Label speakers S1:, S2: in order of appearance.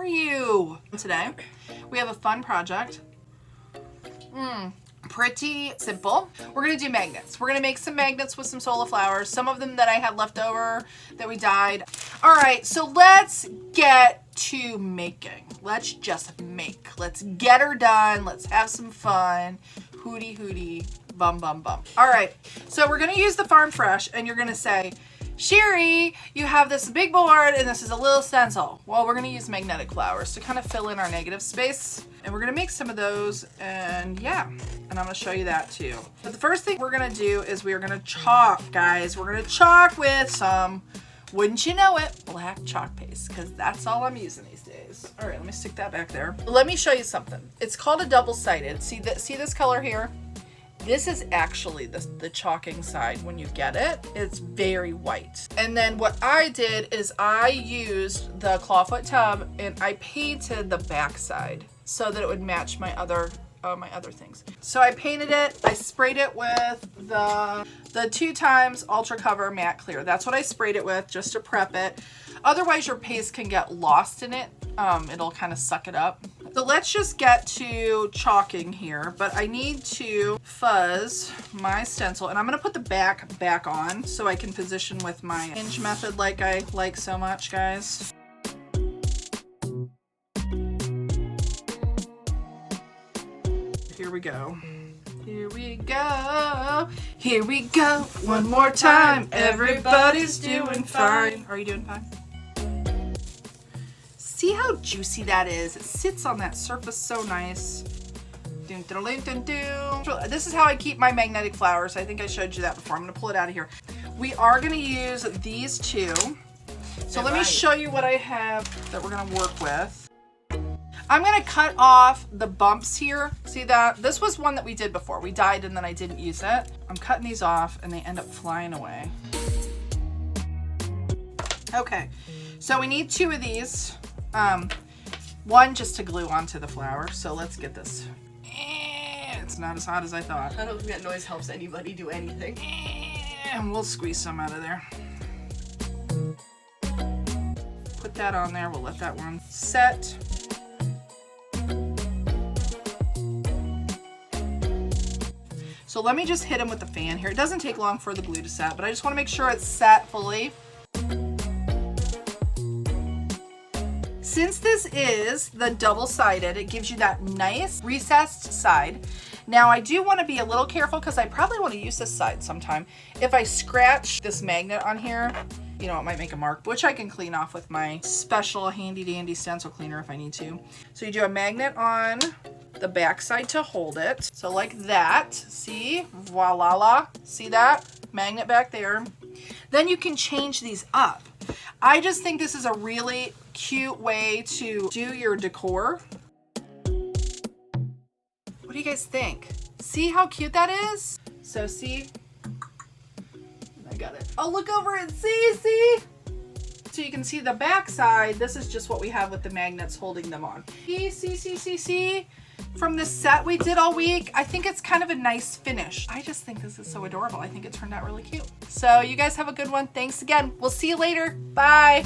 S1: are you? Today, we have a fun project. Pretty simple. We're gonna do magnets. We're gonna make some magnets with some solar flowers. Some of them that I had left over that we dyed. All right, so let's get to making. Let's just make. Let's get her done. Let's have some fun. Hootie hootie, bum bum bum. All right, so we're gonna use the Farm Fresh, and you're gonna say, Cheri, you have this big board and this is a little stencil. Well, we're gonna use magnetic flowers to kind of fill in our negative space. And we're gonna make some of those, and yeah, and I'm gonna show you that too. But the first thing we're gonna do is we are gonna chalk, guys. We're gonna chalk with some, wouldn't you know it, black chalk paste, because that's all I'm using these days. All right, let me stick that back there. Let me show you something. It's called a double-sided. See this color here? This is actually the chalking side when you get it. It's very white. And then what I did is I used the clawfoot tub and I painted the back side so that it would match my other things. So I painted it, I sprayed it with the 2x Ultra Cover Matte Clear. That's what I sprayed it with just to prep it. Otherwise your paste can get lost in it. It'll kind of suck it up. So let's just get to chalking here, but I need to fuzz my stencil, and I'm gonna put the back on so I can position with my hinge method like I like so much, guys. Here we go. Here we go. Here we go. One more time. Everybody's doing fine. Are you doing fine? See how juicy that is? It sits on that surface so nice. This is how I keep my magnetic flowers. I think I showed you that before. I'm gonna pull it out of here. We are gonna use these two. So let me show you what I have that we're gonna work with. I'm gonna cut off the bumps here. See that? This was one that we did before. We dyed and then I didn't use it. I'm cutting these off and they end up flying away. Okay, so we need 2 of these. One just to glue onto the flower. So let's get this. It's not as hot as I thought.
S2: I don't think that noise helps anybody do anything.
S1: And we'll squeeze some out of there. Put that on there. We'll let that one set. So let me just hit them with the fan here. It doesn't take long for the glue to set, but I just want to make sure it's set fully. Since this is the double-sided, it gives you that nice recessed side. Now I do want to be a little careful because I probably want to use this side sometime. If I scratch this magnet on here, you know, it might make a mark, which I can clean off with my special handy dandy stencil cleaner if I need to. So you do a magnet on the back side to hold it. So like that, see, voila, see that? Magnet back there. Then you can change these up. I just think this is a really cute way to do your decor. What do you guys think? See how cute that is? So see, I got it. Oh, look over and see? So you can see the back side. This is just what we have with the magnets holding them on. See? From the set we did all week, I think it's kind of a nice finish. I just think this is so adorable. I think it turned out really cute. So you guys have a good one. Thanks again. We'll see you later. Bye.